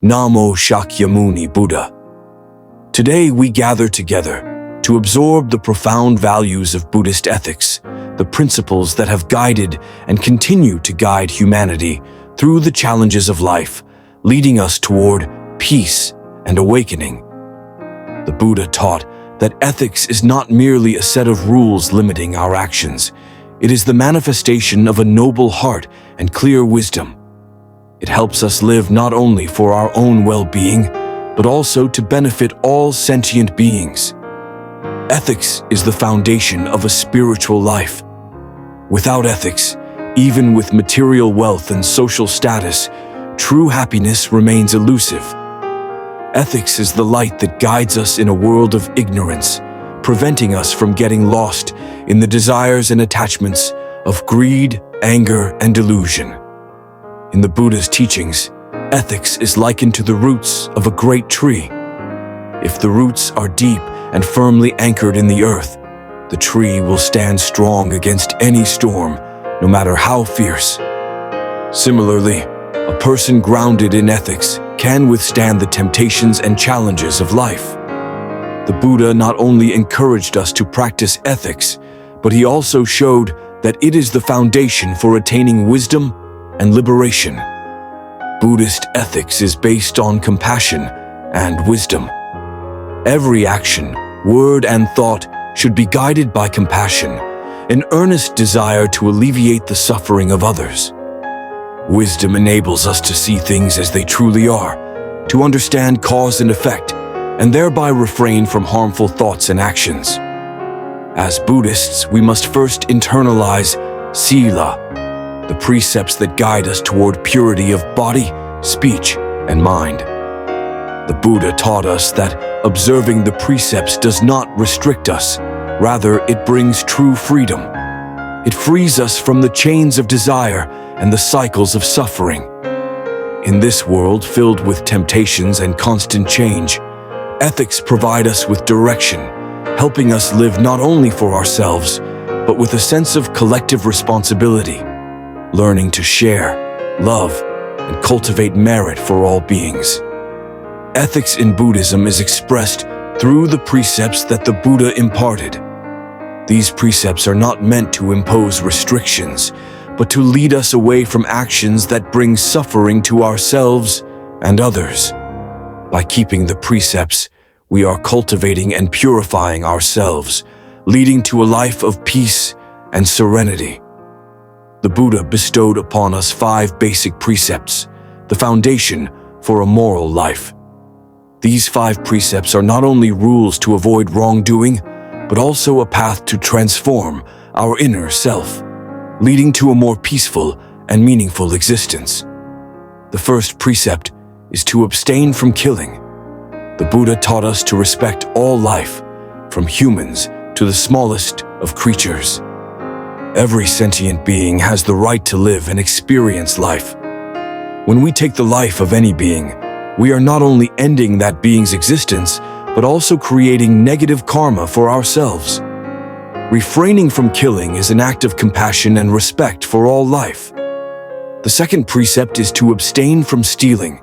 Namo Shakyamuni Buddha. Today we gather together to absorb the profound values of Buddhist ethics, the principles that have guided and continue to guide humanity through the challenges of life, leading us toward peace and awakening. The Buddha taught that ethics is not merely a set of rules limiting our actions. It is the manifestation of a noble heart and clear wisdom. It helps us live not only for our own well-being, but also to benefit all sentient beings. Ethics is the foundation of a spiritual life. Without ethics, even with material wealth and social status, true happiness remains elusive. Ethics is the light that guides us in a world of ignorance, preventing us from getting lost in the desires and attachments of greed, anger, and delusion. In the Buddha's teachings, ethics is likened to the roots of a great tree. If the roots are deep and firmly anchored in the earth, the tree will stand strong against any storm, no matter how fierce. Similarly, a person grounded in ethics can withstand the temptations and challenges of life. The Buddha not only encouraged us to practice ethics, but he also showed that it is the foundation for attaining wisdom and liberation. Buddhist ethics is based on compassion and wisdom. Every action, word, and thought should be guided by compassion, an earnest desire to alleviate the suffering of others. Wisdom enables us to see things as they truly are, to understand cause and effect, and thereby refrain from harmful thoughts and actions. As Buddhists, we must first internalize sila, the precepts that guide us toward purity of body, speech, and mind. The Buddha taught us that observing the precepts does not restrict us, rather it brings true freedom. It frees us from the chains of desire and the cycles of suffering. In this world filled with temptations and constant change, ethics provide us with direction, helping us live not only for ourselves, but with a sense of collective responsibility, learning to share, love, and cultivate merit for all beings. Ethics in Buddhism is expressed through the precepts that the Buddha imparted. These precepts are not meant to impose restrictions, but to lead us away from actions that bring suffering to ourselves and others. By keeping the precepts, we are cultivating and purifying ourselves, leading to a life of peace and serenity. The Buddha bestowed upon us 5 basic precepts, the foundation for a moral life. These 5 precepts are not only rules to avoid wrongdoing, but also a path to transform our inner self, leading to a more peaceful and meaningful existence. The first precept is to abstain from killing. The Buddha taught us to respect all life, from humans to the smallest of creatures. Every sentient being has the right to live and experience life. When we take the life of any being, we are not only ending that being's existence, but also creating negative karma for ourselves. Refraining from killing is an act of compassion and respect for all life. The second precept is to abstain from stealing.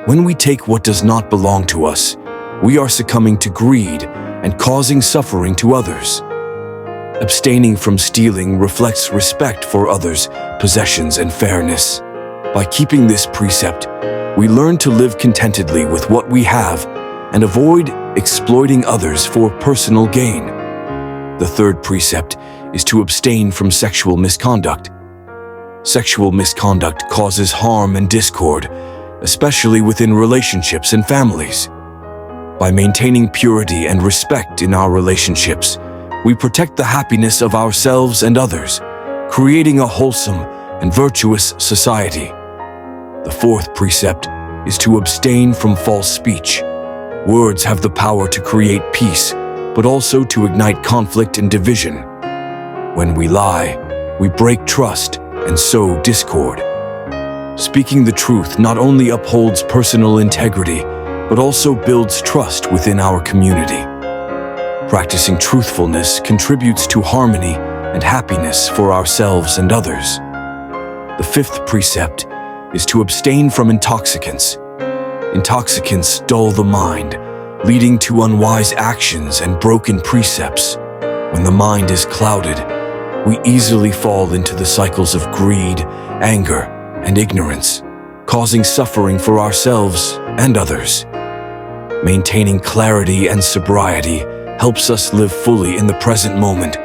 When we take what does not belong to us, we are succumbing to greed and causing suffering to others. Abstaining from stealing reflects respect for others' possessions and fairness. By keeping this precept, we learn to live contentedly with what we have and avoid exploiting others for personal gain. The third precept is to abstain from sexual misconduct. Sexual misconduct causes harm and discord, especially within relationships and families. By maintaining purity and respect in our relationships, we protect the happiness of ourselves and others, creating a wholesome and virtuous society. The fourth precept is to abstain from false speech. Words have the power to create peace, but also to ignite conflict and division. When we lie, we break trust and sow discord. Speaking the truth not only upholds personal integrity, but also builds trust within our community. Practicing truthfulness contributes to harmony and happiness for ourselves and others. The fifth precept is to abstain from intoxicants. intoxicants dull the mind, leading to unwise actions and broken precepts. When the mind is clouded, we easily fall into the cycles of greed, anger, and ignorance, causing suffering for ourselves and others. Maintaining clarity and sobriety helps us live fully in the present moment,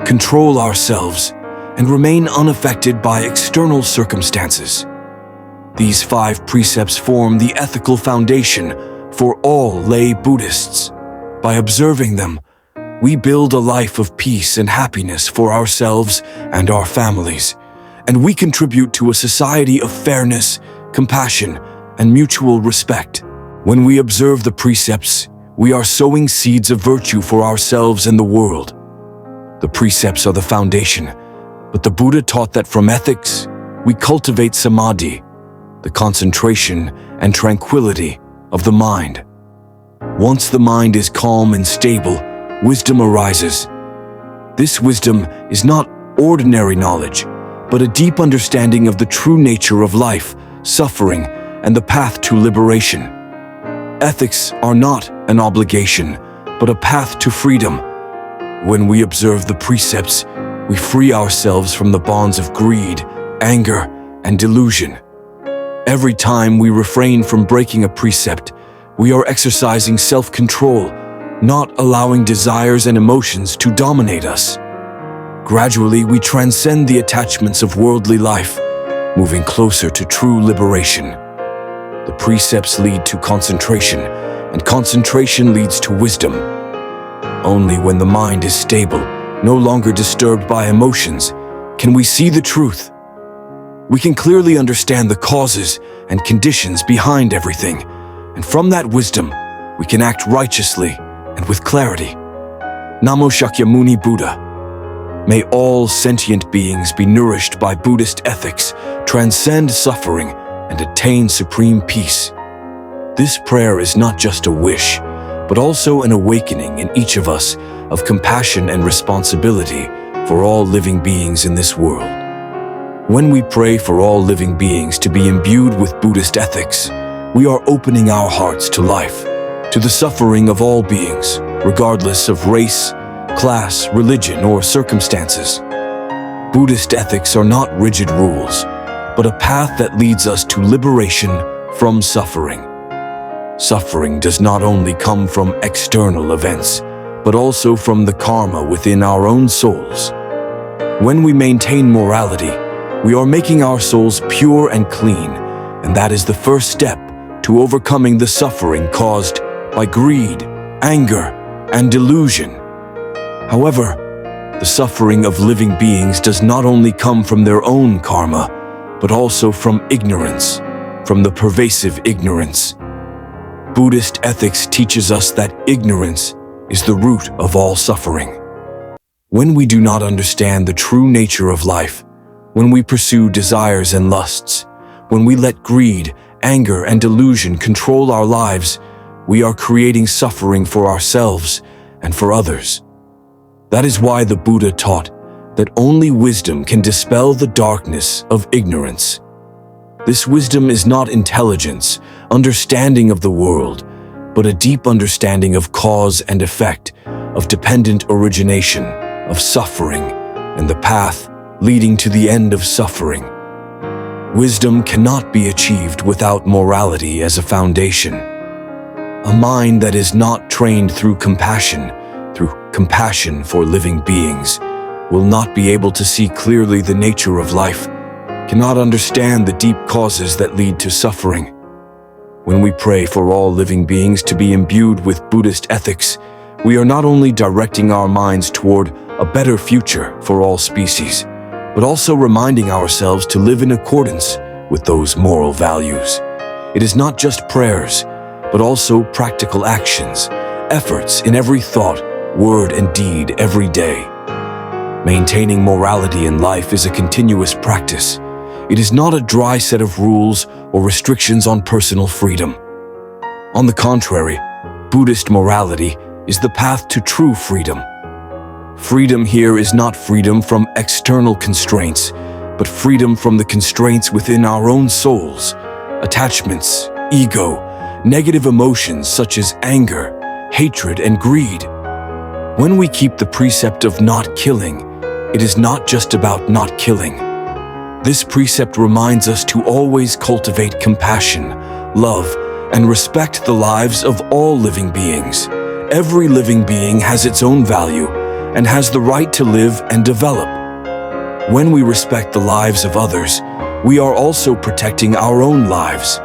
control ourselves, and remain unaffected by external circumstances. These 5 precepts form the ethical foundation for all lay Buddhists. By observing them, we build a life of peace and happiness for ourselves and our families, and we contribute to a society of fairness, compassion, and mutual respect. When we observe the precepts, we are sowing seeds of virtue for ourselves and the world. The precepts are the foundation, but the Buddha taught that from ethics, we cultivate samadhi, the concentration and tranquility of the mind. Once the mind is calm and stable, wisdom arises. This wisdom is not ordinary knowledge, but a deep understanding of the true nature of life, suffering, and the path to liberation. Ethics are not an obligation, but a path to freedom. When we observe the precepts, we free ourselves from the bonds of greed, anger, and delusion. Every time we refrain from breaking a precept, we are exercising self-control, not allowing desires and emotions to dominate us. Gradually, we transcend the attachments of worldly life, moving closer to true liberation. The precepts lead to concentration, and concentration leads to wisdom. Only when the mind is stable, no longer disturbed by emotions, can we see the truth. We can clearly understand the causes and conditions behind everything, and from that wisdom, we can act righteously and with clarity. Namo Shakyamuni Buddha. May all sentient beings be nourished by Buddhist ethics, transcend suffering, and attain supreme peace. This prayer is not just a wish, but also an awakening in each of us of compassion and responsibility for all living beings in this world. When we pray for all living beings to be imbued with Buddhist ethics, we are opening our hearts to life, to the suffering of all beings, regardless of race, class, religion, or circumstances. Buddhist ethics are not rigid rules, but a path that leads us to liberation from suffering. Suffering does not only come from external events, but also from the karma within our own souls. When we maintain morality, we are making our souls pure and clean, and that is the first step to overcoming the suffering caused by greed, anger, and delusion. However, the suffering of living beings does not only come from their own karma, but also from ignorance, from the pervasive ignorance. Buddhist ethics teaches us that ignorance is the root of all suffering. When we do not understand the true nature of life, when we pursue desires and lusts, when we let greed, anger, and delusion control our lives, we are creating suffering for ourselves and for others. That is why the Buddha taught that only wisdom can dispel the darkness of ignorance. This wisdom is not intelligence, understanding of the world, but a deep understanding of cause and effect, of dependent origination, of suffering, and the path leading to the end of suffering. Wisdom cannot be achieved without morality as a foundation. A mind that is not trained through compassion for living beings, will not be able to see clearly the nature of life, cannot understand the deep causes that lead to suffering. When we pray for all living beings to be imbued with Buddhist ethics, we are not only directing our minds toward a better future for all species, but also reminding ourselves to live in accordance with those moral values. It is not just prayers, but also practical actions, efforts in every thought, word, and deed every day. Maintaining morality in life is a continuous practice. It is not a dry set of rules or restrictions on personal freedom. On the contrary, Buddhist morality is the path to true freedom. Freedom here is not freedom from external constraints, but freedom from the constraints within our own souls, attachments, ego, negative emotions such as anger, hatred, and greed. When we keep the precept of not killing, it is not just about not killing. This precept reminds us to always cultivate compassion, love, and respect the lives of all living beings. Every living being has its own value and has the right to live and develop. When we respect the lives of others, we are also protecting our own lives.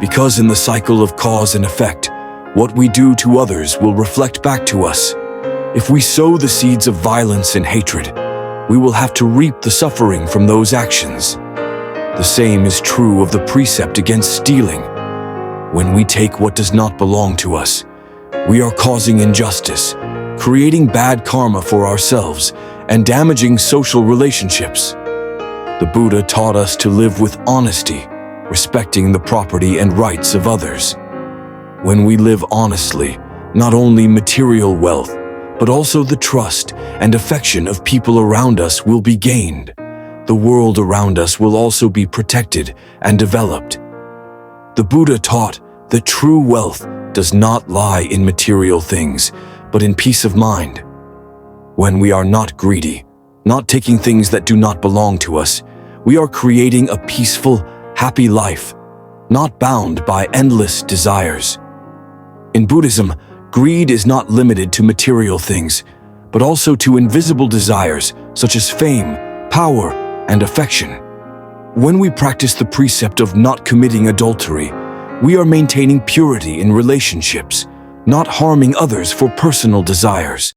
Because in the cycle of cause and effect, what we do to others will reflect back to us. If we sow the seeds of violence and hatred, we will have to reap the suffering from those actions. The same is true of the precept against stealing. When we take what does not belong to us, we are causing injustice, creating bad karma for ourselves, and damaging social relationships. The Buddha taught us to live with honesty, respecting the property and rights of others. When we live honestly, not only material wealth, but also the trust and affection of people around us will be gained. The world around us will also be protected and developed. The Buddha taught that true wealth does not lie in material things, but in peace of mind. When we are not greedy, not taking things that do not belong to us, we are creating a peaceful, happy life, not bound by endless desires. In Buddhism, greed is not limited to material things, but also to invisible desires such as fame, power, and affection. When we practice the precept of not committing adultery, we are maintaining purity in relationships, not harming others for personal desires.